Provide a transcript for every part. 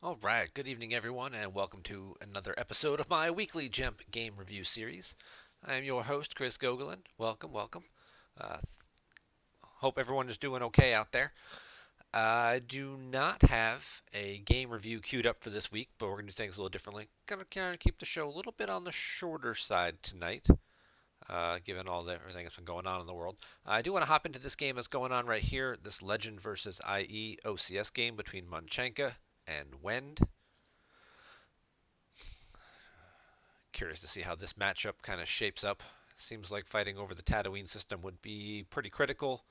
All right, good evening, everyone, and welcome to another episode of my weekly GEMP game review series. I am your host, Chris Gogolen. Welcome, welcome. Uh, Hope everyone is doing okay out there. I do not have a game review queued up for this week, but we're going to do things a little differently. Going to kind of keep the show a little bit on the shorter side tonight, given everything that's been going on in the world. I do want to hop into this game that's going on right here, this Legend versus IE OCS game between Munchenka and Wend. Curious to see how this matchup kind of shapes up. Seems like fighting over the Tatooine system would be pretty critical.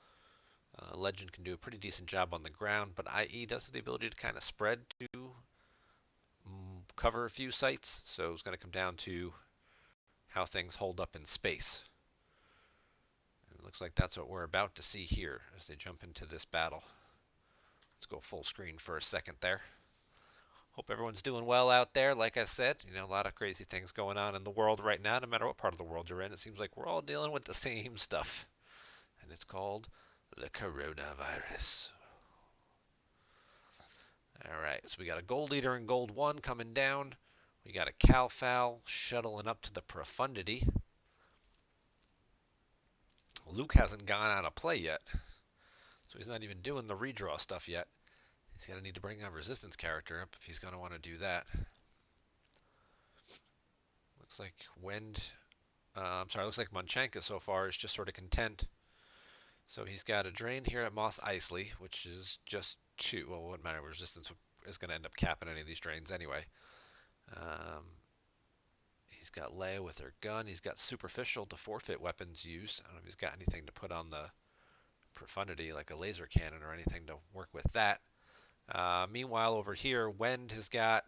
Legend can do a pretty decent job on the ground, but IE does have the ability to kind of spread to cover a few sites, so it's going to come down to how things hold up in space. And it looks like that's what we're about to see here as they jump into this battle. Let's go full screen for a second there. Hope everyone's doing well out there. Like I said, a lot of crazy things going on in the world right now, no matter what part of the world you're in. It seems like we're all dealing with the same stuff. And it's called the coronavirus. Alright, so we got a gold leader in gold 1 coming down. We got a Cal Foul shuttling up to the profundity. Luke hasn't gone out of play yet, so he's not even doing the redraw stuff yet. He's going to need to bring a resistance character up if he's going to want to do that. Looks like looks like Munchenka so far is just sort of content. So he's got a drain here at Moss Eisley, which is just 2. Well, what matter? Resistance is going to end up capping any of these drains anyway. He's got Leia with her gun. He's got superficial to forfeit weapons used. I don't know if he's got anything to put on the profundity, like a laser cannon or anything to work with that. Meanwhile, over here, Wend has got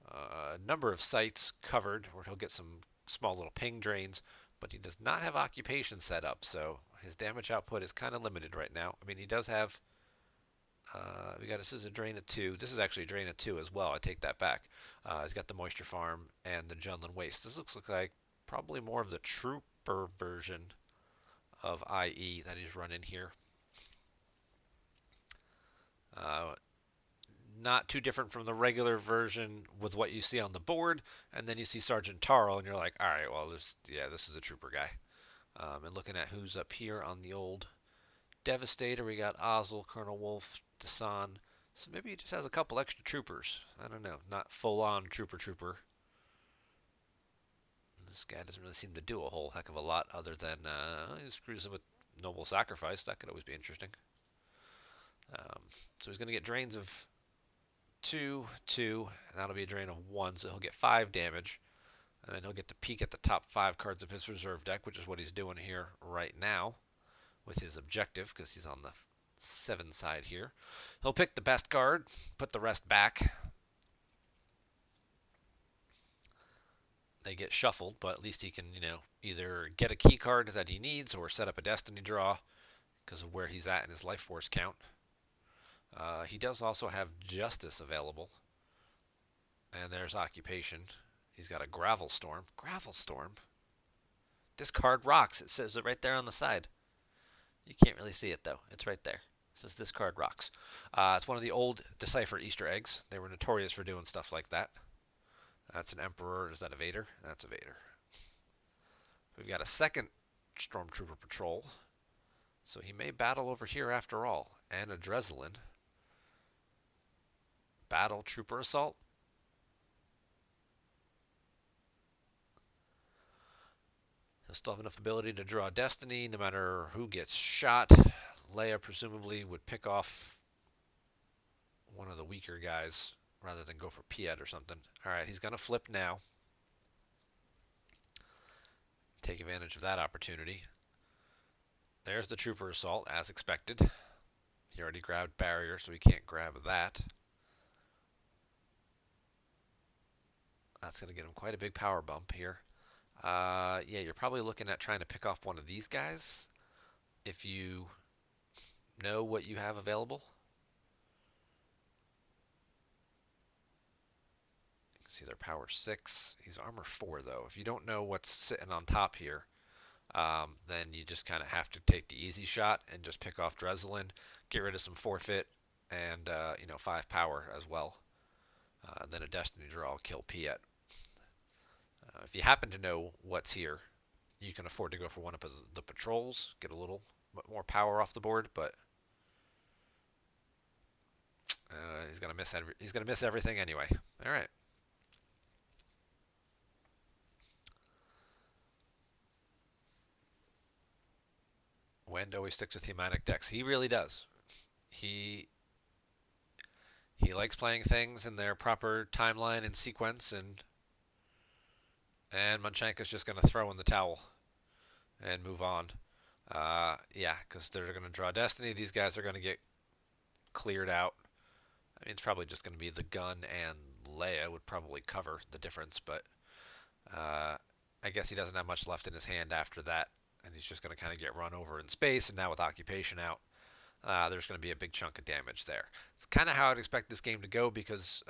a number of sites covered where he'll get some small little ping drains, but he does not have occupation set up, so his damage output is kind of limited right now. I mean, he does have. This is a drain of 2. This is actually a drain of 2 as well. I take that back. He's got the Moisture Farm and the Junlin Waste. This looks like probably more of the Trooper version of IE that he's running here. Not too different from the regular version with what you see on the board, and then you see Sergeant Taro, and you're like, all right, well, this is a Trooper guy. And looking at who's up here on the old Devastator, we got Ozzel, Colonel Wolf, Desan. So maybe he just has a couple extra troopers. I don't know. Not full-on trooper. This guy doesn't really seem to do a whole heck of a lot other than he screws him with Noble Sacrifice. That could always be interesting. So he's going to get drains of 2, 2, and that'll be a drain of 1, so he'll get 5 damage. And then he'll get to peek at the top 5 cards of his reserve deck, which is what he's doing here right now with his objective, because he's on the 7 side here. He'll pick the best card, put the rest back. They get shuffled, but at least he can, either get a key card that he needs or set up a destiny draw because of where he's at in his life force count. He does also have Justice available. And there's Occupation. He's got a Gravel Storm. Gravel Storm? This card rocks. It says it right there on the side. You can't really see it, though. It's right there. It says this card rocks. It's one of the old Decipher Easter eggs. They were notorious for doing stuff like that. That's an Emperor. Is that a Vader? That's a Vader. We've got a second Stormtrooper Patrol. So he may battle over here after all. And a Dreslin. Battle Trooper Assault. He'll still have enough ability to draw Destiny no matter who gets shot. Leia presumably would pick off one of the weaker guys rather than go for Piet or something. Alright, he's going to flip now. Take advantage of that opportunity. There's the Trooper Assault, as expected. He already grabbed Barrier, so he can't grab that. That's going to get him quite a big power bump here. Yeah, you're probably looking at trying to pick off one of these guys if you know what you have available. You can see they're power 6. He's armor 4, though. If you don't know what's sitting on top here, then you just kind of have to take the easy shot and just pick off Dreslin, get rid of some forfeit, and 5 power as well. Then a destiny draw, kill Piet. If you happen to know what's here, you can afford to go for one of the patrols, get a little more power off the board, but he's gonna miss everything anyway. All right. Wend always sticks with thematic decks. He really does. He he likes playing things in their proper timeline and sequence, and Munchenko's just gonna throw in the towel and move on. Yeah, because they're gonna draw Destiny. These guys are gonna get cleared out. I mean, it's probably just gonna be the gun and Leia would probably cover the difference, but Uh, I guess he doesn't have much left in his hand after that, and he's just going to kind of get run over in space. And now with occupation out, there's going to be a big chunk of damage there. It's kind of how I'd expect this game to go because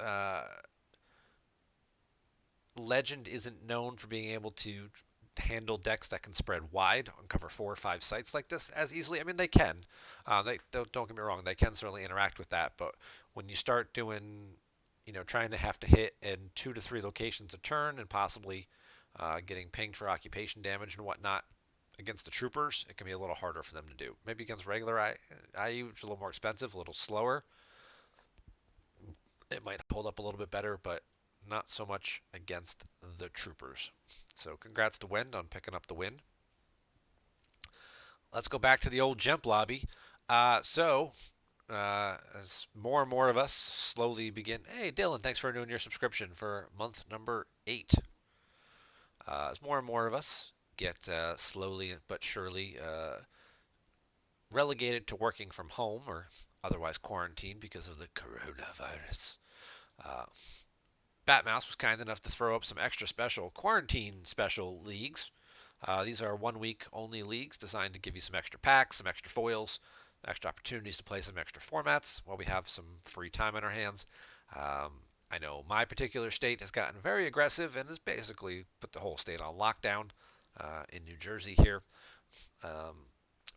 Legend isn't known for being able to handle decks that can spread wide and cover 4 or 5 sites like this as easily. I mean, they can. They don't get me wrong; they can certainly interact with that. But when you start doing, trying to have to hit in 2 to 3 locations a turn and possibly getting pinged for occupation damage and whatnot against the troopers, it can be a little harder for them to do. Maybe against regular IU, which is a little more expensive, a little slower, it might hold up a little bit better, but not so much against the troopers. So congrats to Wend on picking up the win. Let's go back to the old GEMP lobby. As more and more of us slowly begin, hey Dylan, thanks for renewing your subscription for month number 8. As more and more of us get slowly but surely relegated to working from home or otherwise quarantined because of the coronavirus, uh, Batmouse was kind enough to throw up some extra special quarantine special leagues. These are 1 week only leagues designed to give you some extra packs, some extra foils, extra opportunities to play some extra formats while we have some free time on our hands. I know my particular state has gotten very aggressive and has basically put the whole state on lockdown in New Jersey here. Um,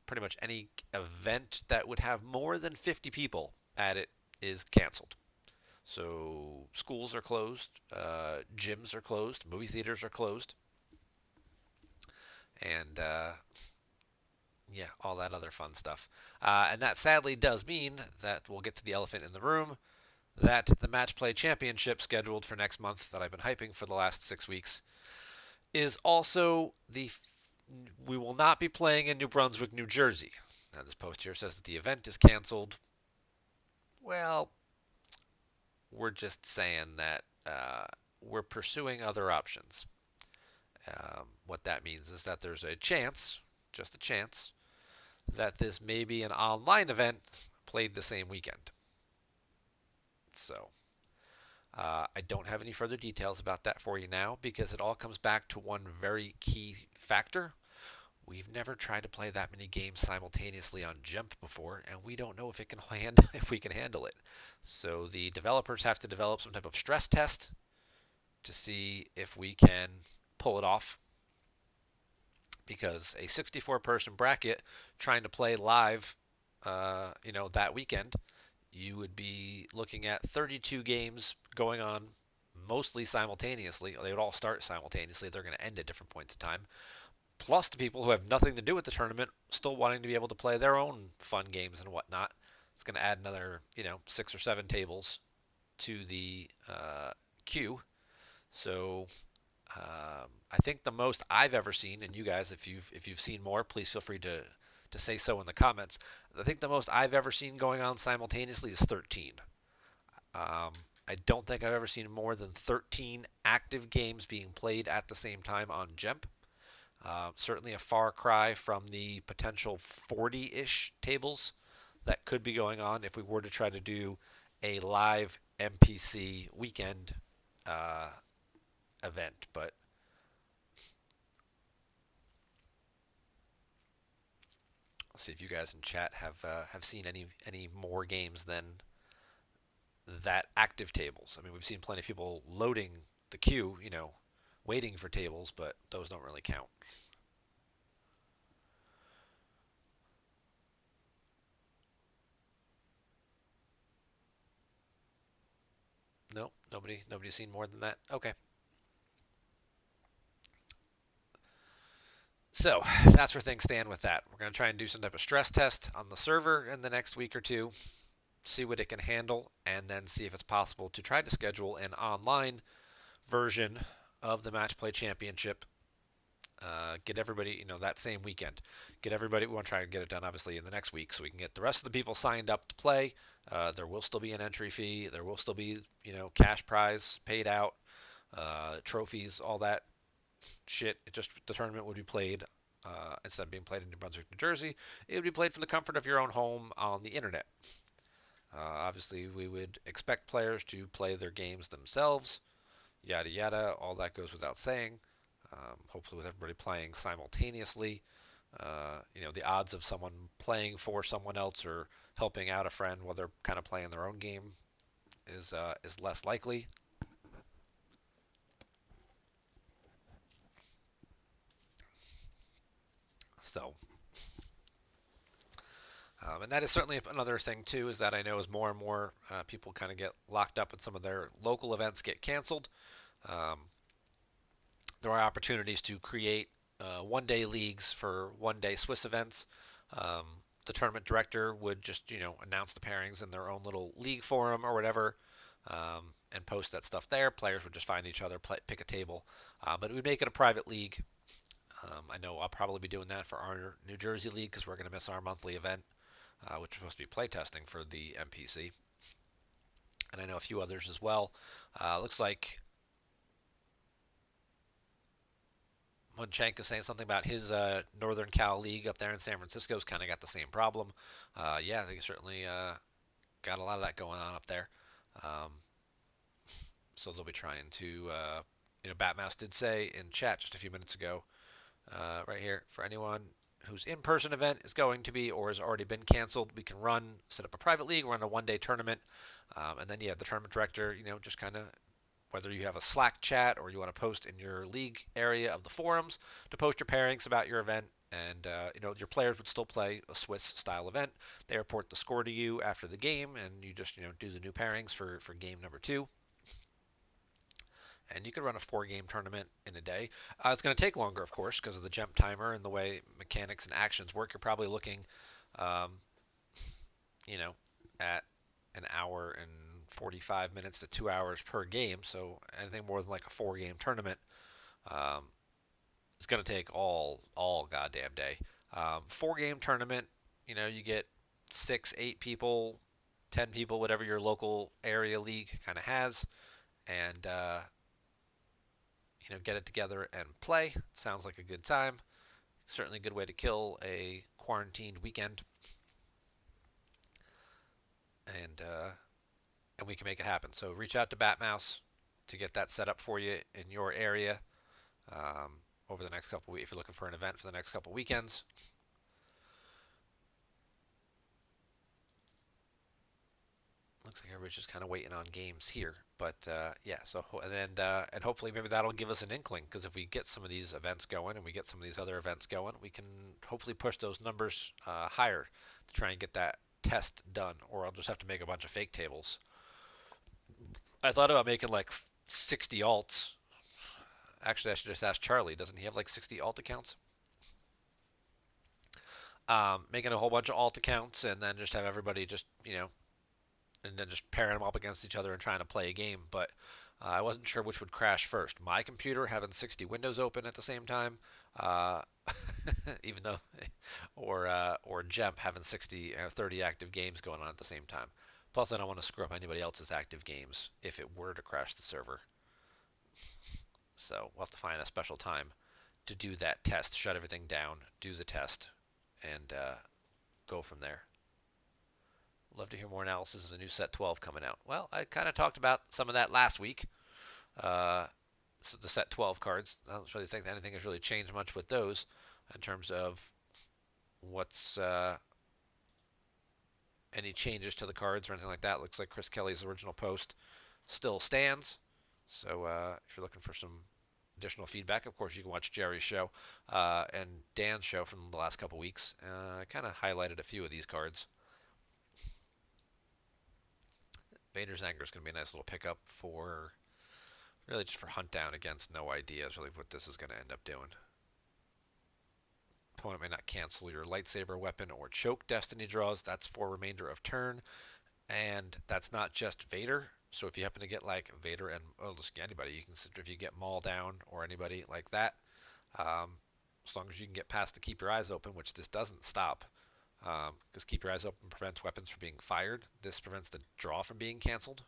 Pretty much any event that would have more than 50 people at it is canceled. So schools are closed, gyms are closed, movie theaters are closed, and yeah, all that other fun stuff. And that sadly does mean that we'll get to the elephant in the room that the Match Play Championship scheduled for next month that I've been hyping for the last 6 weeks is also we will not be playing in New Brunswick, New Jersey. Now this post here says that the event is canceled. Well, we're just saying that we're pursuing other options. What that means is that there's a chance, just a chance, that this may be an online event played the same weekend. So I don't have any further details about that for you now because it all comes back to one very key factor. We've never tried to play that many games simultaneously on GEMP before, and we don't know if it can if we can handle it. So the developers have to develop some type of stress test to see if we can pull it off. Because a 64-person bracket trying to play live, that weekend, you would be looking at 32 games going on mostly simultaneously. They would all start simultaneously. They're going to end at different points in time. Plus the people who have nothing to do with the tournament still wanting to be able to play their own fun games and whatnot. It's going to add another, 6 or 7 tables to the queue. So I think the most I've ever seen, and you guys, if you've seen more, please feel free to say so in the comments. I think the most I've ever seen going on simultaneously is 13. I don't think I've ever seen more than 13 active games being played at the same time on GEMP. Certainly a far cry from the potential 40-ish tables that could be going on if we were to try to do a live MPC weekend event. But let's see if you guys in chat have seen any more games than that active tables. I mean, we've seen plenty of people loading the queue, waiting for tables, but those don't really count. Nope, nobody's seen more than that. Okay. So that's where things stand with that. We're going to try and do some type of stress test on the server in the next week or two, see what it can handle, and then see if it's possible to try to schedule an online version of the Match Play Championship. Get everybody, that same weekend. Get everybody. We want to try and get it done, obviously, in the next week, so we can get the rest of the people signed up to play. There will still be an entry fee. There will still be, cash prize paid out, trophies, all that shit. It just the tournament would be played instead of being played in New Brunswick, New Jersey. It would be played from the comfort of your own home on the internet. Obviously, we would expect players to play their games themselves. Yada yada. All that goes without saying. Hopefully, with everybody playing simultaneously. The odds of someone playing for someone else or helping out a friend while they're kind of playing their own game is less likely. So, and that is certainly another thing too. Is that I know as more and more people kind of get locked up and some of their local events get canceled. Um, there are opportunities to create one-day leagues for one-day Swiss events. Um, the tournament director would just announce the pairings in their own little league forum or whatever, and post that stuff there. Players would just find each other, pick a table, but it would make it a private league. I know I'll probably be doing that for our New Jersey league because we're going to miss our monthly event, which is supposed to be playtesting for the MPC, and I know a few others as well. Looks like Munchenk is saying something about his Northern Cal League up there in San Francisco's kind of got the same problem. Yeah, they certainly got a lot of that going on up there. Um, so they'll be trying to, Batmouse did say in chat just a few minutes ago, right here, for anyone whose in-person event is going to be or has already been canceled, we can set up a private league, run a one-day tournament, and then the tournament director, just kind of whether you have a Slack chat or you want to post in your league area of the forums to post your pairings about your event. And your players would still play a Swiss style event. They report the score to you after the game, and you just do the new pairings for game number 2. And you could run a 4-game tournament in a day. It's going to take longer, of course, because of the GEMP timer and the way mechanics and actions work. You're probably looking, um, at an hour and 45 minutes to 2 hours per game. So anything more than like a 4-game tournament um, is going to take all goddamn day. 4-game tournament, you get 6, 8 people, 10 people, whatever your local area league kind of has, and get it together and play. Sounds like a good time. Certainly a good way to kill a quarantined weekend. And we can make it happen. So reach out to Batmouse to get that set up for you in your area over the next couple weeks if you're looking for an event for the next couple weekends. Looks like everybody's just kind of waiting on games here, but yeah. So and hopefully maybe that'll give us an inkling because if we get some of these events going and we get some of these other events going, we can hopefully push those numbers higher to try and get that test done. Or I'll just have to make a bunch of fake tables. I thought about making like 60 alts. Actually, I should just ask Charlie. Doesn't he have like 60 alt accounts? Making a whole bunch of alt accounts and then just have everybody just and then just pairing them up against each other and trying to play a game. But I wasn't sure which would crash first. My computer having 60 windows open at the same time, uh, even though, or GEMP having 30 active games going on at the same time. Plus, I don't want to screw up anybody else's active games if it were to crash the server. So we'll have to find a special time to do that test, shut everything down, do the test, and go from there. Love to hear more analysis of the new set 12 coming out. Well, I kind of talked about some of that last week. So the set 12 cards. I don't really think anything has really changed much with those in terms of what's any changes to the cards or anything like that. Looks like Chris Kelly's original post still stands. So if you're looking for some additional feedback, of course, you can watch Jerry's show and Dan's show from the last couple weeks. I kind of highlighted a few of these cards. Vader's Anger is going to be a nice little pickup for really just for hunt down against no idea is really what this is going to end up doing. Opponent may not cancel your lightsaber weapon or choke destiny draws. That's for remainder of turn. And that's not just Vader. So if you happen to get like Vader and just anybody, you can if you get Maul down or anybody like that, as long as you can get past the keep your eyes open, which this doesn't stop, because keep your eyes open prevents weapons from being fired. This prevents the draw from being canceled.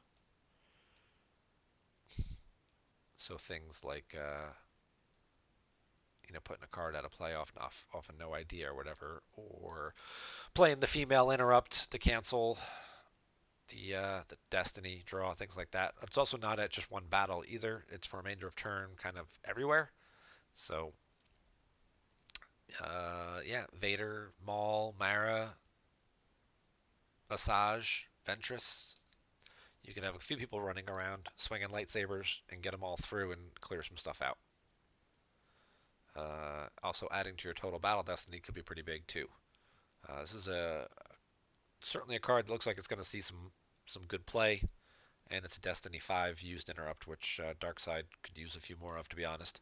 So things like putting a card out of play off a no idea or whatever, or playing the female interrupt to cancel the destiny draw, things like that. It's also not at just one battle either. It's for remainder of turn, kind of everywhere. So yeah, Vader, Maul, Mara, Asajj, Ventress. You can have a few people running around swinging lightsabers and get them all through and clear some stuff out. Also, adding to your total battle destiny could be pretty big too. This is certainly a card that looks like it's going to see some good play, and it's a Destiny 5 used interrupt, which Darkseid could use a few more of, to be honest.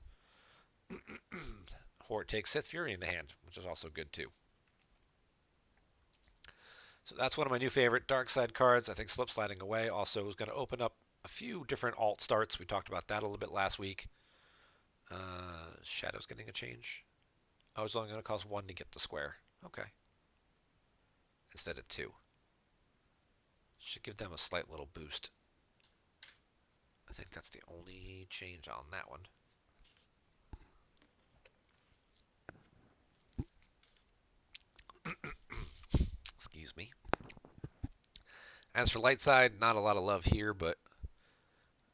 Or it takes Sith Fury into hand, which is also good too. So that's one of my new favorite Darkseid cards. I think Slip Sliding Away also is going to open up a few different alt starts. We talked about that a little bit last week. Shadow's getting a change. Oh, it's only going to cost 1 to get the square. Okay. Instead of 2. Should give them a slight little boost. I think that's the only change on that one. Excuse me. As for light side, not a lot of love here, but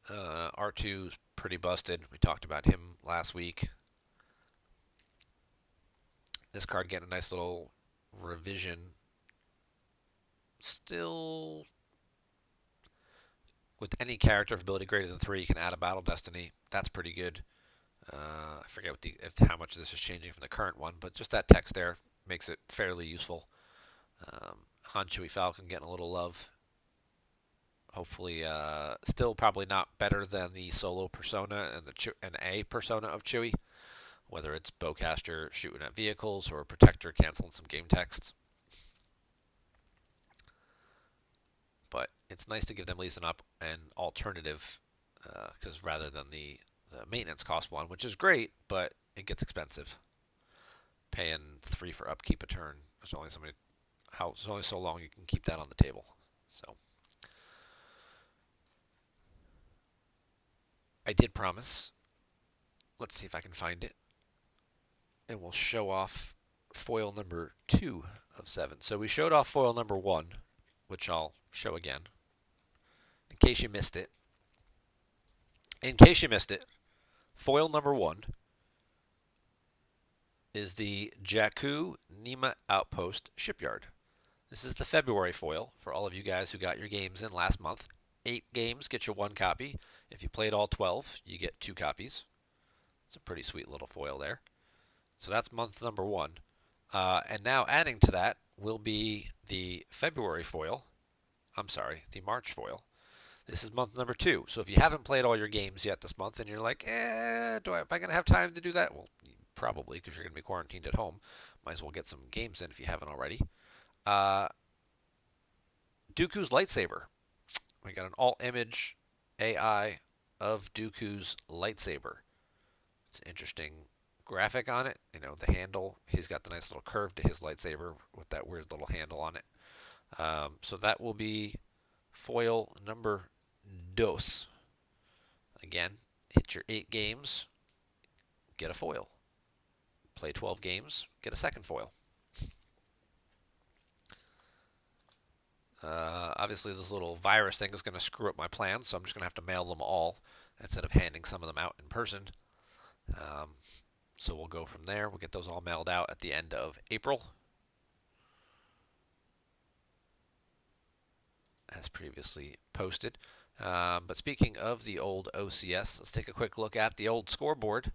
R2's pretty busted. We talked about him last week. This card getting a nice little revision. Still, with any character ability greater than 3, you can add a battle destiny. That's pretty good. I forget how much this is changing from the current one, but just that text there makes it fairly useful. Han Chewie Falcon getting a little love. Hopefully, still probably not better than the solo persona and A persona of Chewie, whether it's bowcaster shooting at vehicles or protector canceling some game texts. But it's nice to give them at least an alternative, because rather than the maintenance cost one, which is great, but it gets expensive. Paying 3 for upkeep a turn. There's only so long you can keep that on the table. So I did promise. Let's see if I can find it. And we'll show off foil number 2 of 7. So we showed off foil number 1, which I'll show again, in case you missed it. Foil number 1 is the Jakku Nima Outpost Shipyard. This is the February foil for all of you guys who got your games in last month. 8 games get you 1 copy. If you played all 12, you get 2 copies. It's a pretty sweet little foil there. So that's month number 1. And now adding to that will be the February foil. I'm sorry, the March foil. This is month number 2. So if you haven't played all your games yet this month and you're like, am I going to have time to do that? Well, probably, because you're going to be quarantined at home. Might as well get some games in if you haven't already. Dooku's lightsaber. We got an alt image AI of Dooku's lightsaber. It's an interesting graphic on it. The handle. He's got the nice little curve to his lightsaber with that weird little handle on it. So that will be foil number 2. Again, hit your 8 games, get a foil. Play 12 games, get a second foil. Obviously, this little virus thing is going to screw up my plans, so I'm just going to have to mail them all instead of handing some of them out in person. So we'll go from there. We'll get those all mailed out at the end of April, as previously posted. But speaking of the old OCS, let's take a quick look at the old scoreboard.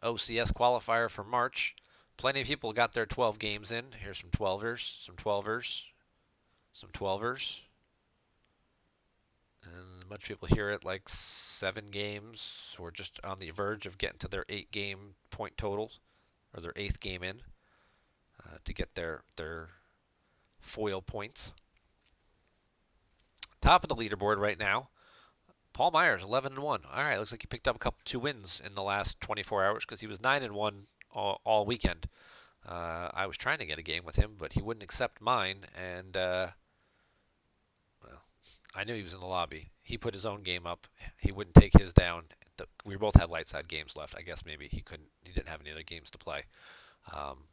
OCS qualifier for March. Plenty of people got their 12 games in. Here's some 12ers, some 12ers, some 12ers, And a bunch of people here at like 7 games, or just on the verge of getting to their 8 game point totals, or their 8th game in, to get their foil points. Top of the leaderboard right now, Paul Myers, 11-1. All right, looks like he picked up 2 wins in the last 24 hours because he was 9-1 all weekend. I was trying to get a game with him, but he wouldn't accept mine, and well, I knew he was in the lobby. He put his own game up. He wouldn't take his down. We both had light side games left. I guess maybe he couldn't. He didn't have any other games to play. Um,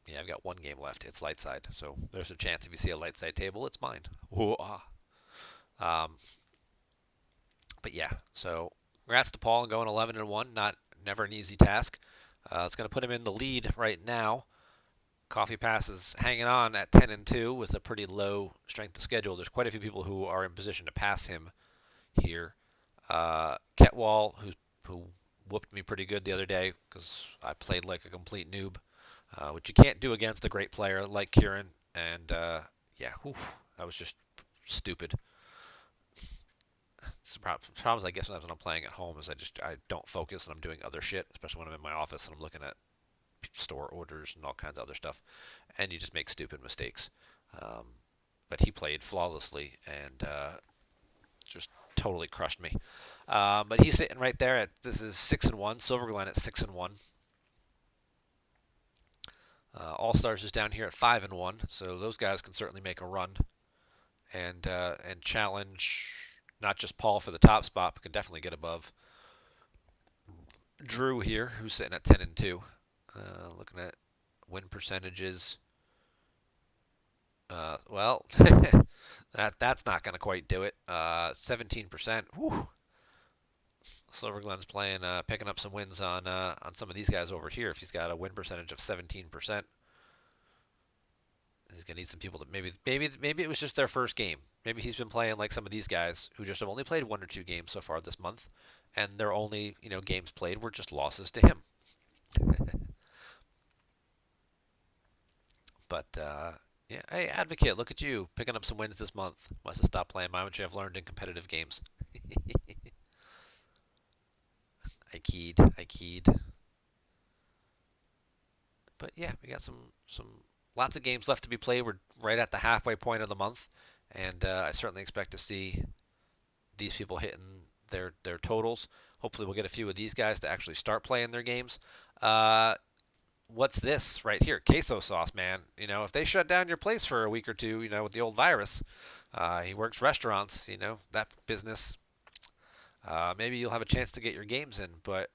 yeah, I've got 1 game left. It's light side, so there's a chance if you see a light side table, it's mine. Ooh-ah. Um, but yeah, so congrats to Paul on going 11-1. Never an easy task. It's going to put him in the lead right now. Coffee Pass is hanging on at 10-2 with a pretty low strength of schedule. There's quite a few people who are in position to pass him here. Ketwall, who whooped me pretty good the other day because I played like a complete noob, which you can't do against a great player like Kieran. And yeah, that was just stupid. The problem is, I guess, when I'm playing at home is I don't focus and I'm doing other shit, especially when I'm in my office and I'm looking at store orders and all kinds of other stuff, and you just make stupid mistakes. But he played flawlessly and just totally crushed me. But he's sitting right there at this is 6-1. Silver Glen at 6-1. All Stars is down here at 5-1. So those guys can certainly make a run and challenge not just Paul for the top spot, but can definitely get above Drew here, who's sitting at 10-2. Looking at win percentages. Well, that's not going to quite do it. 17%. Whew. Silver Glen's picking up some wins on some of these guys over here. If he's got a win percentage of 17%, he's gonna need some people to maybe it was just their first game. Maybe he's been playing like some of these guys who just have only played 1 or 2 games so far this month, and their only games played were just losses to him. But yeah, hey Advocate, look at you picking up some wins this month. Must have stopped playing Mind, which I've learned in competitive games. I keyed. But yeah, we got some lots of games left to be played. We're right at the halfway point of the month, and I certainly expect to see these people hitting their totals. Hopefully, we'll get a few of these guys to actually start playing their games. What's this right here? Queso sauce, man. If they shut down your place for a week or two, with the old virus, he works restaurants, that business. Maybe you'll have a chance to get your games in, but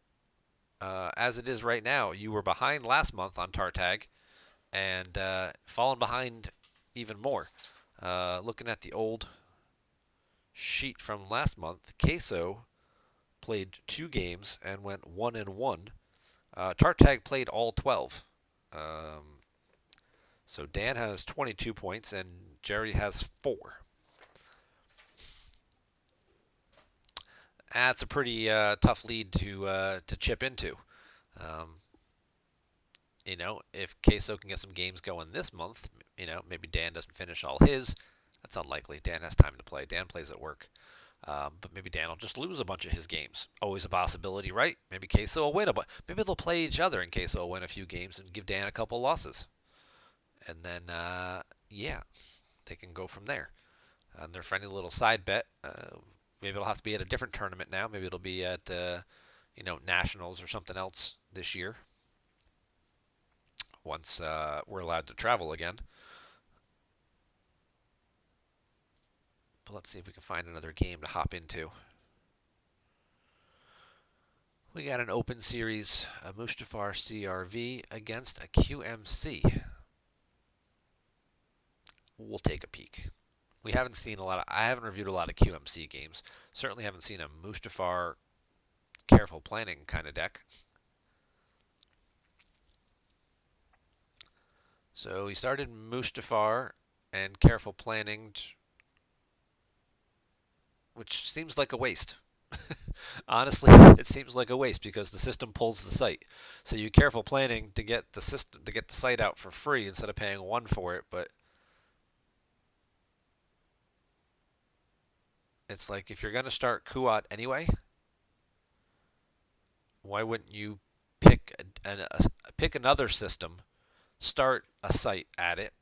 as it is right now, you were behind last month on Tartag and fallen behind even more. Looking at the old sheet from last month, Queso played 2 games and went 1-1. Tartag played all 12. So Dan has 22 points and Jerry has 4. That's a pretty tough lead to chip into. If Queso can get some games going this month, maybe Dan doesn't finish all his. That's unlikely. Dan has time to play. Dan plays at work. But maybe Dan will just lose a bunch of his games. Always a possibility, right? Maybe Queso will win a bunch. Maybe they'll play each other and Queso will win a few games and give Dan a couple losses. And then, yeah, they can go from there. And their friendly little side bet, maybe it'll have to be at a different tournament now. Maybe it'll be at, Nationals or something else this year. Once we're allowed to travel again. But let's see if we can find another game to hop into. We got an open series, a Mustafar CRV against a QMC. We'll take a peek. We haven't seen I haven't reviewed a lot of QMC games. Certainly haven't seen a Mustafar careful planning kind of deck. So he started Mustafar and careful planning, which seems like a waste. Honestly, it seems like a waste because the system pulls the site. So you careful planning to get the site out for free instead of paying 1 for it, but It's like if you're going to start Kuat anyway, why wouldn't you pick pick another system, start a site at it,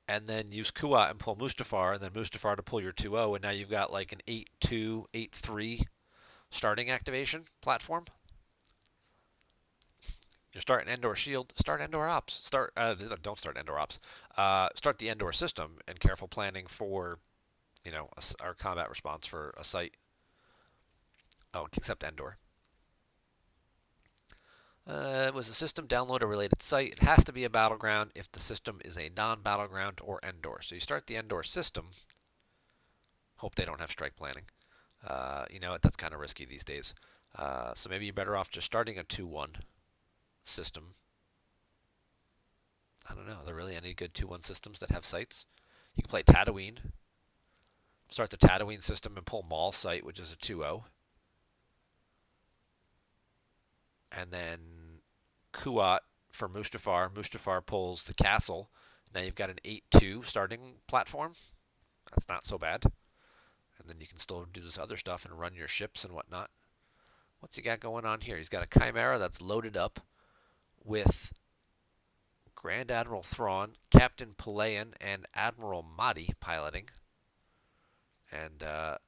and then use Kuat and pull Mustafar, and then Mustafar to pull your 2-0, and now you've got like an 8-2, 8-3 starting activation platform. You're starting Endor Shield. Start Endor Ops. Don't start Endor Ops. Start the Endor system and careful planning for, our combat response for a site. Oh, except Endor. It was a system download a related site. It has to be a battleground if the system is a non-battleground or Endor. So you start the Endor system. Hope they don't have strike planning. That's kind of risky these days. So maybe you're better off just starting a 2-1 system. I don't know. Are there really any good 2-1 systems that have sites? You can play Tatooine. Start the Tatooine system and pull Maul site, which is a 2-0. And then Kuat for Mustafar. Mustafar pulls the castle. Now you've got an 8-2 starting platform. That's not so bad. And then you can still do this other stuff and run your ships and whatnot. What's he got going on here? He's got a Chimera that's loaded up with Grand Admiral Thrawn, Captain Pelayan, and Admiral Mahdi piloting. And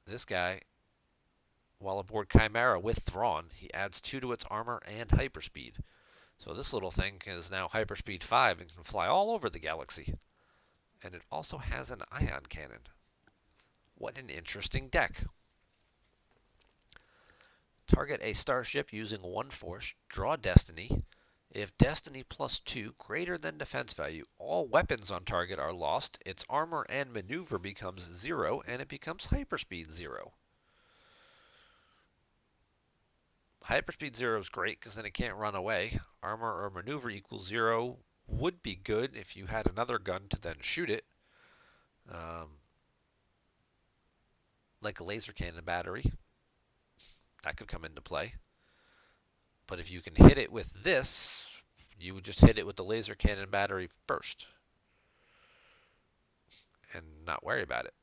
this guy, while aboard Chimera with Thrawn, he adds 2 to its armor and hyperspeed. So this little thing is now hyperspeed 5 and can fly all over the galaxy. And it also has an ion cannon. What an interesting deck. Target a starship using 1 force, draw Destiny. If Destiny +2 greater than defense value, all weapons on target are lost, its armor and maneuver becomes 0, and it becomes hyperspeed 0. Hyperspeed 0 is great because then it can't run away. Armor or maneuver equals 0 would be good if you had another gun to then shoot it. Like a laser cannon battery. That could come into play. But if you can hit it with this, you would just hit it with the laser cannon battery first. And not worry about it.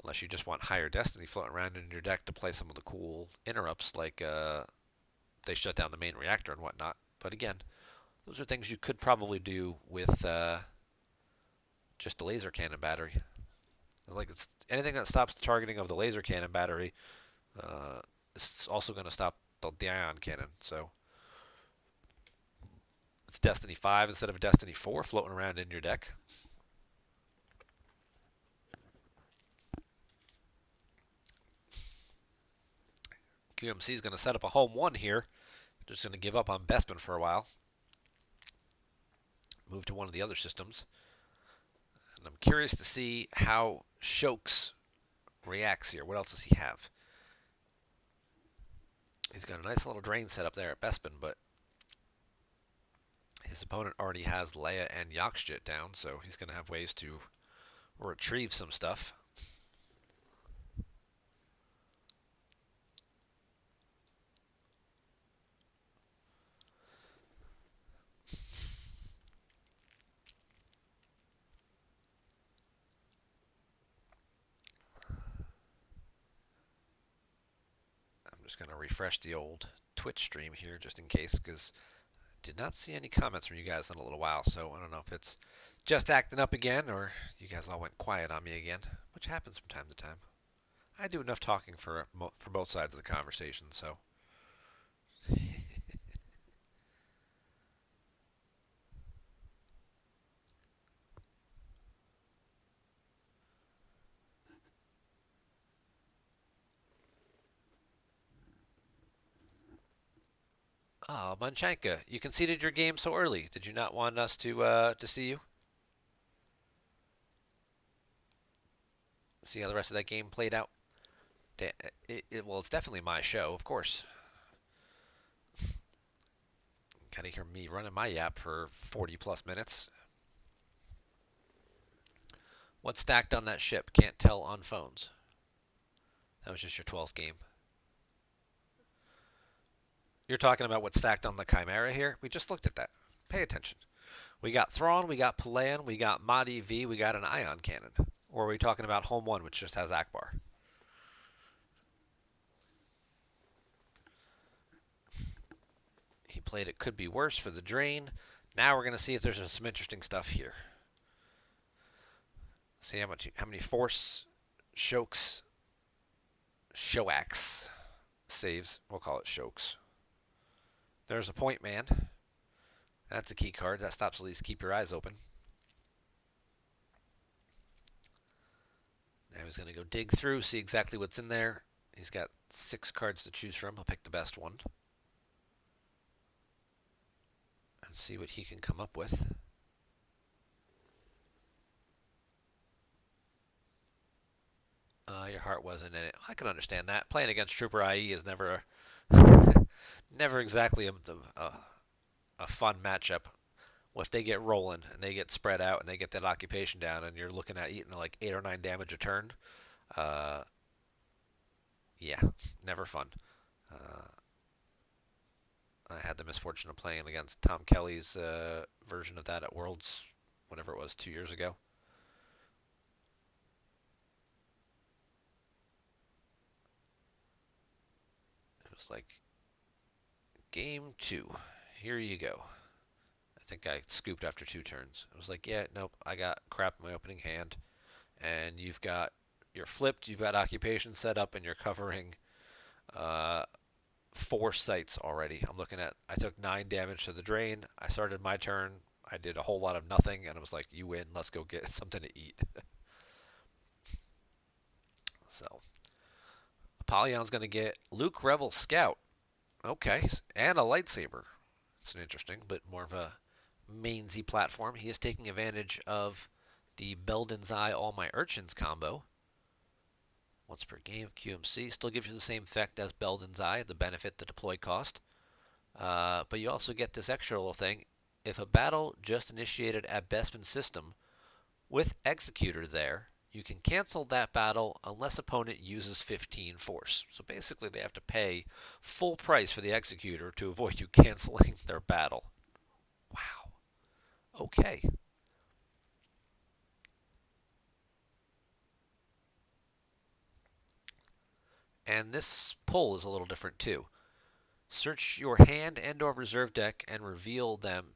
Unless you just want higher Destiny floating around in your deck to play some of the cool interrupts, like they shut down the main reactor and whatnot. But again, those are things you could probably do with just the laser cannon battery. Like it's anything that stops the targeting of the laser cannon battery, it's also going to stop the ion cannon. So it's Destiny 5 instead of Destiny 4 floating around in your deck. QMC is going to set up a home 1 here. Just going to give up on Bespin for a while. Move to one of the other systems. And I'm curious to see how Shokes reacts here. What else does he have? He's got a nice little drain set up there at Bespin, but his opponent already has Leia and Yakshit down, so he's going to have ways to retrieve some stuff. I'm just going to refresh the old Twitch stream here just in case, because I did not see any comments from you guys in a little while, so I don't know if it's just acting up again or you guys all went quiet on me again, which happens from time to time. I do enough talking for both sides of the conversation, so. Oh, Manchanka, you conceded your game so early. Did you not want us to see you? See how the rest of that game played out? Well, it's definitely my show, of course. Gotta hear me running my yap for 40 plus minutes. What's stacked on that ship? Can't tell on phones. That was just your 12th game. You're talking about what's stacked on the Chimera here? We just looked at that. Pay attention. We got Thrawn, we got Pelayan, we got Mahdi V, we got an ion cannon. Or are we talking about home one, which just has Akbar? He played It Could Be Worse for the drain. Now we're going to see if there's some interesting stuff here. See how many force Shokes, Shoax saves. We'll call it Shokes. There's a point man. That's a key card. That stops at least keep your eyes open. Now he's going to go dig through, see exactly what's in there. He's got 6 cards to choose from. He'll pick the best one. And see what he can come up with. Your heart wasn't in it. I can understand that. Playing against Trooper IE is never never exactly a fun matchup. Well, if they get rolling and they get spread out and they get that occupation down and you're looking at eating like 8 or 9 damage a turn, yeah, never fun. I had the misfortune of playing against Tom Kelly's version of that at Worlds, whatever it was, 2 years ago. It was like, game 2, here you go. I think I scooped after 2 turns. It was like, yeah, nope, I got crap in my opening hand. And you're flipped, you've got occupation set up, and you're covering 4 sites already. I took 9 damage to the drain. I started my turn. I did a whole lot of nothing, and it was like, you win, let's go get something to eat. So, Apollyon's going to get Luke Rebel Scout. Okay, and a lightsaber. It's an interesting, but more of a mainsy platform. He is taking advantage of the Belden's Eye All My Urchins combo. Once per game, QMC. Still gives you the same effect as Belden's Eye, the benefit, the deploy cost. But you also get this extra little thing. If a battle just initiated at Bespin system with Executor there, you can cancel that battle unless opponent uses 15 force. So basically they have to pay full price for the Executor to avoid you canceling their battle. Wow. Okay. And this pull is a little different too. Search your hand and or reserve deck and reveal them.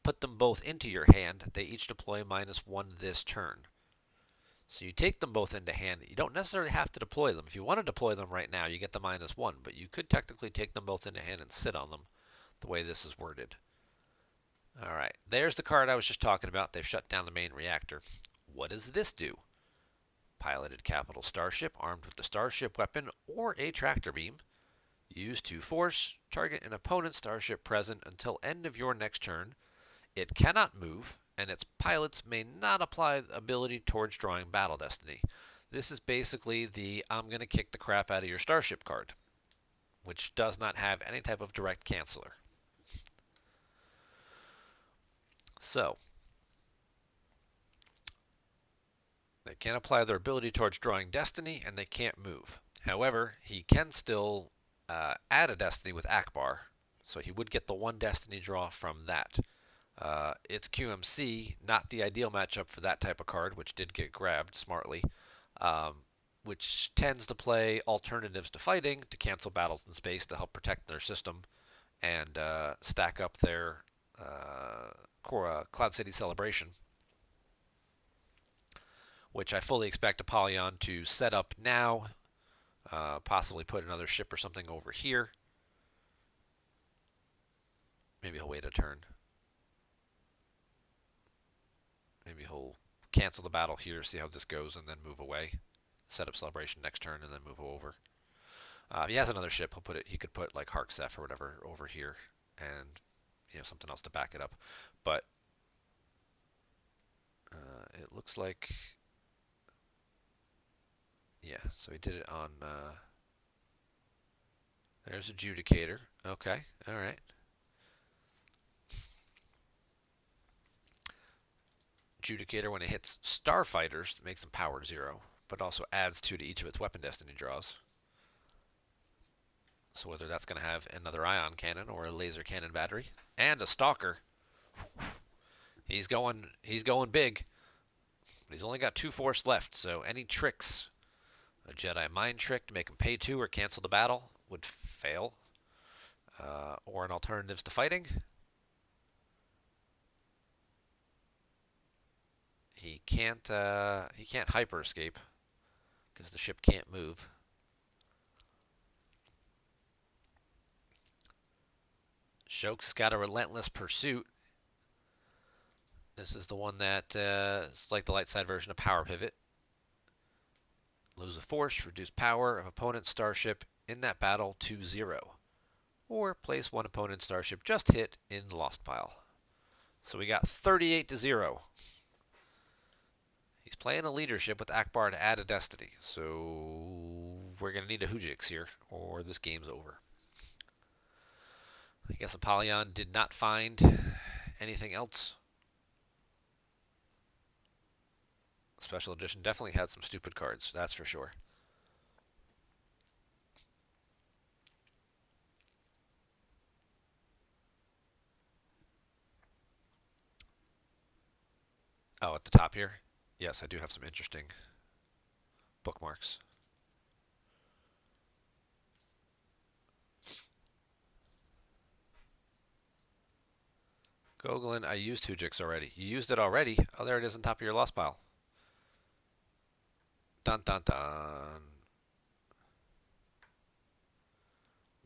Put them both into your hand. They each deploy -1 this turn. So you take them both into hand. You don't necessarily have to deploy them. If you want to deploy them right now, you get the -1, but you could technically take them both into hand and sit on them the way this is worded. All right, there's the card I was just talking about. They've shut down the main reactor. What does this do? Piloted capital starship armed with the starship weapon or a tractor beam. Use 2 force. Target an opponent's starship present until end of your next turn. It cannot move, and its pilots may not apply the ability towards drawing battle destiny. This is basically the I'm going to kick the crap out of your starship card, which does not have any type of direct canceller. So, they can't apply their ability towards drawing destiny, and they can't move. However, he can still add a destiny with Akbar, so he would get the 1 destiny draw from that. It's QMC, not the ideal matchup for that type of card, which did get grabbed smartly, which tends to play alternatives to fighting to cancel battles in space to help protect their system and stack up their Cloud City Celebration, which I fully expect Apollyon to set up now, possibly put another ship or something over here. Maybe he'll wait a turn. Maybe he'll cancel the battle here, see how this goes, and then move away. Set up Celebration next turn, and then move over. If he has another ship, he could put like Harksef or whatever over here, and something else to back it up. But it looks like, yeah. So he did it on. There's Adjudicator. Okay, all right. Adjudicator, when it hits starfighters, makes them power 0, but also adds 2 to each of its weapon destiny draws. So whether that's going to have another ion cannon or a laser cannon battery and a stalker, he's going big. But he's only got 2 force left, so any tricks, a Jedi mind trick to make him pay 2 or cancel the battle, would fail. Or an alternatives to fighting. He can't hyper escape because the ship can't move. Shoke's got a relentless pursuit. This is the one that is like the light side version of power pivot. Lose a force, reduce power of opponent's starship in that battle to 0. Or place one opponent's starship just hit in the lost pile. So we got 38 to 0. He's playing a leadership with Akbar to add a destiny. So we're going to need a Hujix here, or this game's over. I guess Apollyon did not find anything else. Special edition definitely had some stupid cards, that's for sure. Oh, at the top here? Yes, I do have some interesting bookmarks. Gogolen, I used Hujix already. You used it already? Oh, there it is on top of your lost pile. Dun dun dun.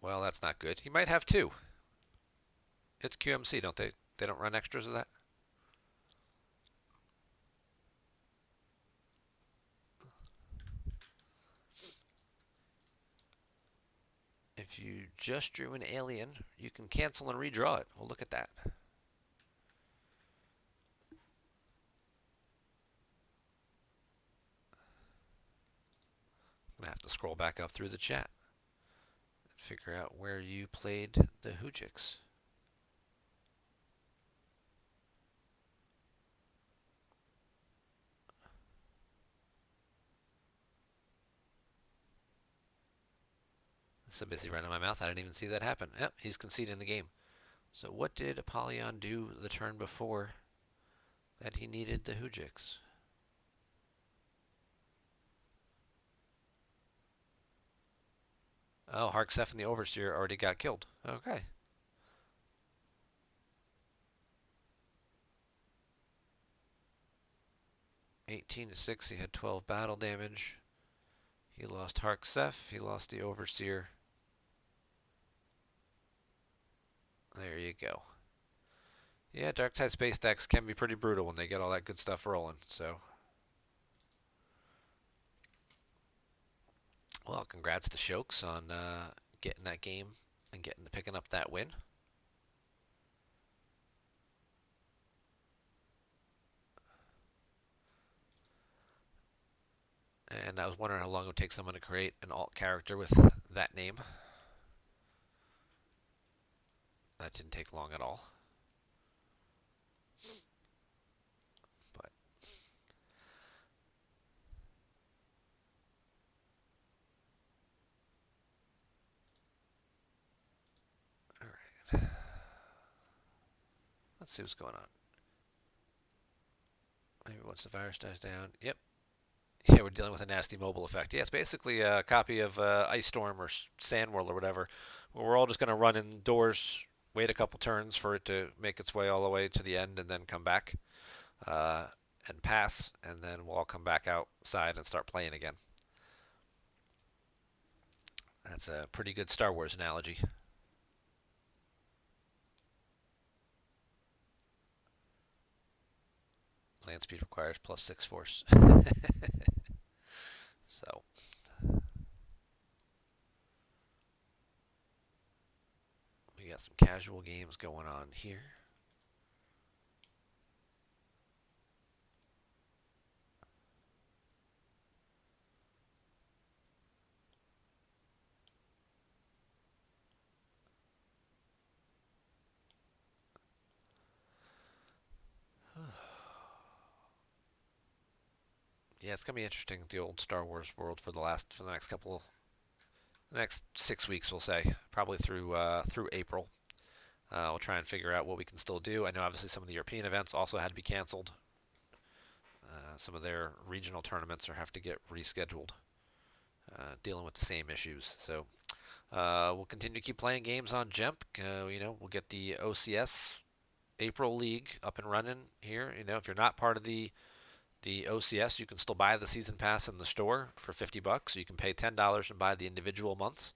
Well, that's not good. He might have 2. It's QMC, don't they? They don't run extras of that? If you just drew an alien, you can cancel and redraw it. Well, look at that. I'm going to have to scroll back up through the chat and figure out where you played the Hujix. So busy running my mouth, I didn't even see that happen. Yep, he's conceding the game. So what did Apollyon do the turn before that he needed the Hujix? Oh, Harksef and the Overseer already got killed. Okay. (18-6), he had 12 battle damage. He lost Harksef, he lost the Overseer. There you go. Yeah, Darkside Space decks can be pretty brutal when they get all that good stuff rolling, so. Well, congrats to Shokes on getting that game and picking up that win. And I was wondering how long it would take someone to create an alt character with that name. That didn't take long at all. But all right. Let's see what's going on. Maybe once the virus dies down. Yep. Yeah, we're dealing with a nasty mobile effect. Yeah, it's basically a copy of Ice Storm or Sand World or whatever, where we're all just going to run indoors, wait a couple turns for it to make its way all the way to the end, and then come back and pass, and then we'll all come back outside and start playing again. That's a pretty good Star Wars analogy. Land speed requires +6 force. So. We got some casual games going on here. Yeah, it's gonna be interesting, the old Star Wars world for the next 6 weeks, we'll say, probably through April. We'll try and figure out what we can still do. I know obviously some of the European events also had to be canceled. Some of their regional tournaments are have to get rescheduled, dealing with the same issues. So we'll continue to keep playing games on GEMP. We'll get the OCS April League up and running here. If you're not part of the OCS, you can still buy the season pass in the store for $50. You can pay $10 and buy the individual months.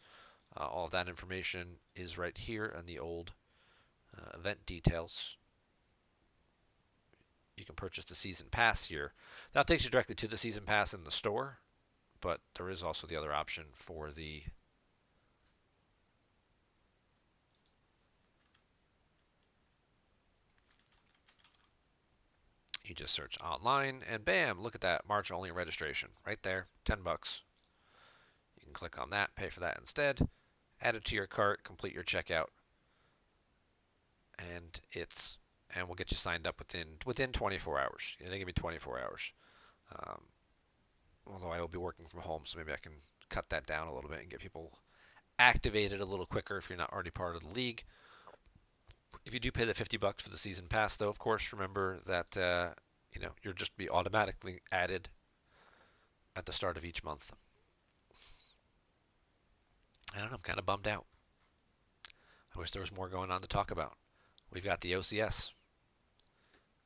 All of that information is right here in the old event details. You can purchase the season pass here. That takes you directly to the season pass in the store, but there is also the other option for the you just search online and bam, look at that, March only registration right there, $10. You can click on that, pay for that instead, add it to your cart, complete your checkout, and we'll get you signed up within 24 hours. They give me 24 hours. Um, Although I will be working from home, so maybe I can cut that down a little bit and get people activated a little quicker if you're not already part of the league. If you do pay the $50 for the season pass, though, of course, remember that you'll just be automatically added at the start of each month. I don't know. I'm kind of bummed out. I wish there was more going on to talk about. We've got the OCS.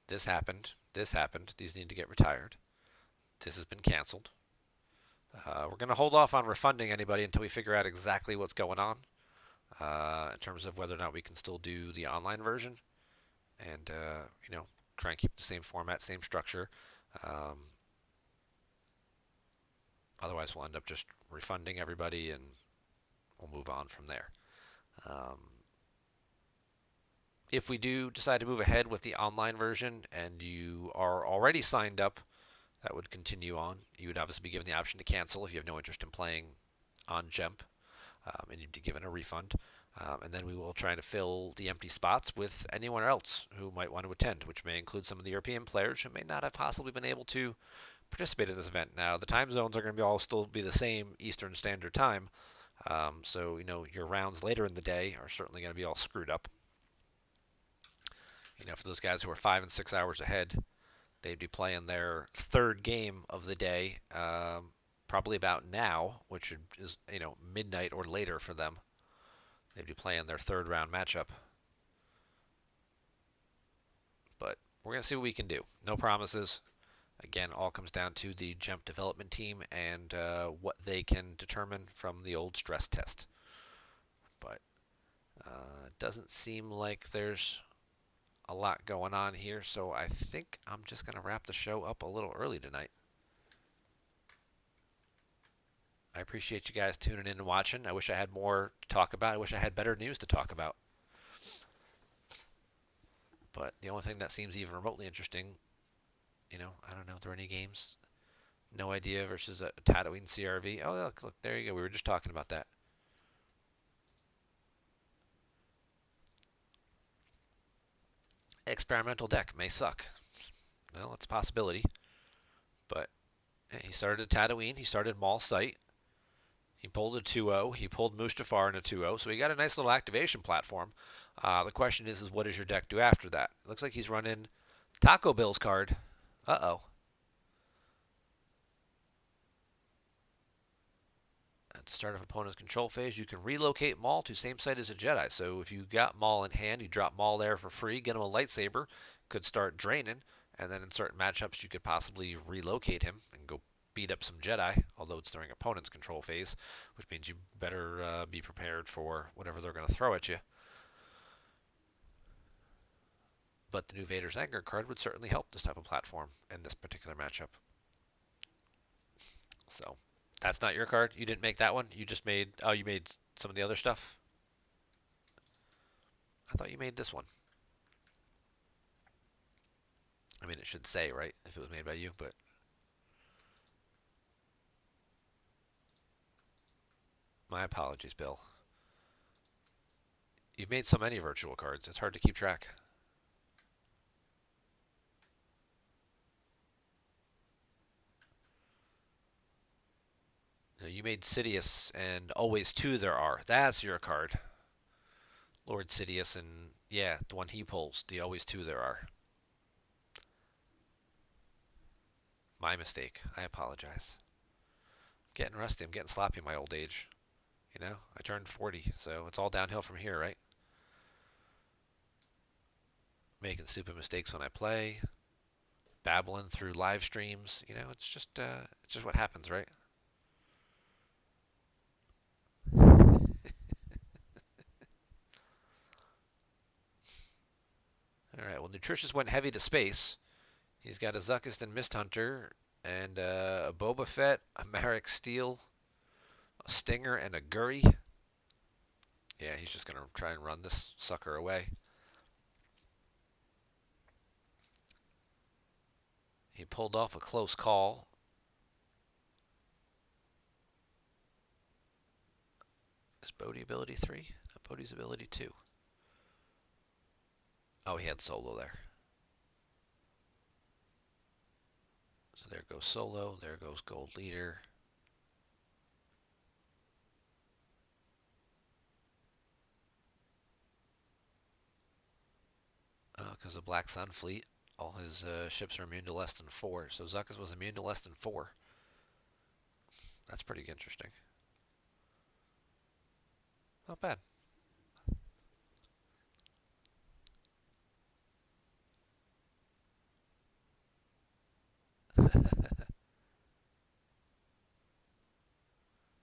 This happened. This happened. These need to get retired. This has been canceled. We're going to hold off on refunding anybody until we figure out exactly what's going on in terms of whether or not we can still do the online version and, try and keep the same format, same structure. Otherwise, we'll end up just refunding everybody and we'll move on from there. If we do decide to move ahead with the online version and you are already signed up, that would continue on. You would obviously be given the option to cancel if you have no interest in playing on GEMP, and you'd be given a refund. And then we will try to fill the empty spots with anyone else who might want to attend, which may include some of the European players who may not have possibly been able to participate in this event. Now, the time zones are going to all still be the same, Eastern Standard Time. So, your rounds later in the day are certainly going to be all screwed up. For those guys who are 5 and 6 hours ahead, they'd be playing their third game of the day, probably about now, which is midnight or later for them. They'd be playing their third round matchup. But we're going to see what we can do. No promises. Again, all comes down to the GEMP development team and what they can determine from the old stress test. But it doesn't seem like there's a lot going on here, so I think I'm just going to wrap the show up a little early tonight. I appreciate you guys tuning in and watching. I wish I had more to talk about. I wish I had better news to talk about. But the only thing that seems even remotely interesting, I don't know, are there any games? No Idea versus a Tatooine CRV. Oh, look, there you go. We were just talking about that. Experimental deck may suck. Well, it's a possibility. But he started at Tatooine. He started Maul Site. He pulled a 2-0. He pulled Mustafar in a 2-0. So he got a nice little activation platform. The question is what does your deck do after that? It looks like he's running Taco Bill's card. Uh-oh. At the start of opponent's control phase, you can relocate Maul to same site as a Jedi. So if you got Maul in hand, you drop Maul there for free, get him a lightsaber, could start draining, and then in certain matchups you could possibly relocate him and go beat up some Jedi, although it's during opponent's control phase, which means you better be prepared for whatever they're going to throw at you. But the new Vader's Anger card would certainly help this type of platform in this particular matchup. So that's not your card? You didn't make that one? You just made... Oh, you made some of the other stuff? I thought you made this one. I mean, it should say, right? If it was made by you, but... My apologies, Bill. You've made so many virtual cards, it's hard to keep track. You made Sidious and Always Two There Are. That's your card. Lord Sidious and, yeah, the one he pulls. The Always Two There Are. My mistake. I apologize. I'm getting rusty. I'm getting sloppy in my old age. You know, I turned 40, so it's all downhill from here, right? Making stupid mistakes when I play, babbling through live streams. You know, it's just what happens, right? All right. Well, Nutritious went heavy to space. He's got a Zuckist and Mist Hunter, and a Boba Fett, a Marek Steel, a Stinger, and a Gurry. Yeah, he's just gonna try and run this sucker away. He pulled off a close call. Is Bodhi ability 3? Bodhi's ability 2. Oh, he had Solo there. So there goes Solo. There goes Gold Leader. Because the Black Sun fleet, all his ships are immune to less than 4. So Zuckus was immune to less than 4. That's pretty interesting. Not bad.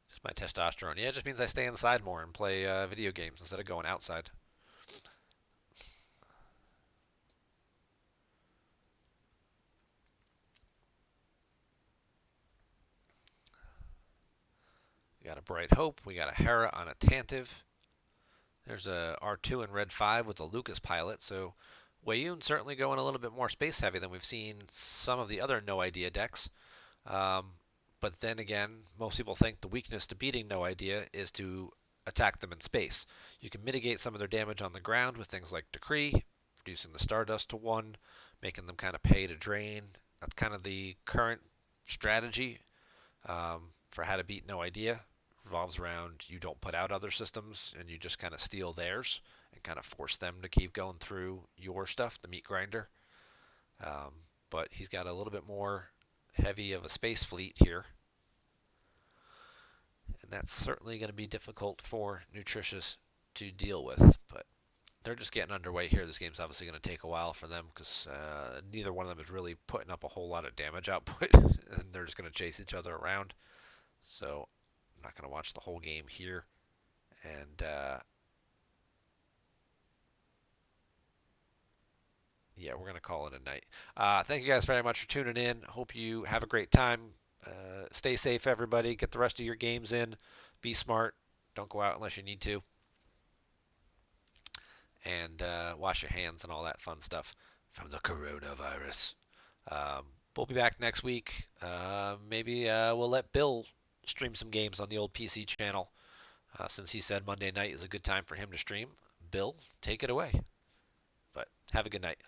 Just my testosterone. Yeah, it just means I stay inside more and play video games instead of going outside. We got a Bright Hope. We got a Hera on a Tantive. There's a R2 in Red 5 with a Lucas pilot. So Wayun certainly going a little bit more space heavy than we've seen some of the other No Idea decks. Um, but then again, most people think the weakness to beating No Idea is to attack them in space. You can mitigate some of their damage on the ground with things like Decree, reducing the Stardust to 1, making them kind of pay to drain. That's kind of the current strategy for how to beat No Idea. Revolves around you don't put out other systems and you just kind of steal theirs and kind of force them to keep going through your stuff, the meat grinder. But he's got a little bit more heavy of a space fleet here, and that's certainly going to be difficult for Nutritious to deal with. But they're just getting underway here. This game's obviously going to take a while for them because neither one of them is really putting up a whole lot of damage output, and they're just going to chase each other around. So I'm not going to watch the whole game here. And yeah, we're going to call it a night. Thank you guys very much for tuning in. Hope you have a great time. Stay safe, everybody. Get the rest of your games in. Be smart. Don't go out unless you need to. And wash your hands and all that fun stuff from the coronavirus. We'll be back next week. Maybe we'll let Bill stream some games on the old PC channel since he said Monday night is a good time for him to stream. Bill, take it away. But have a good night.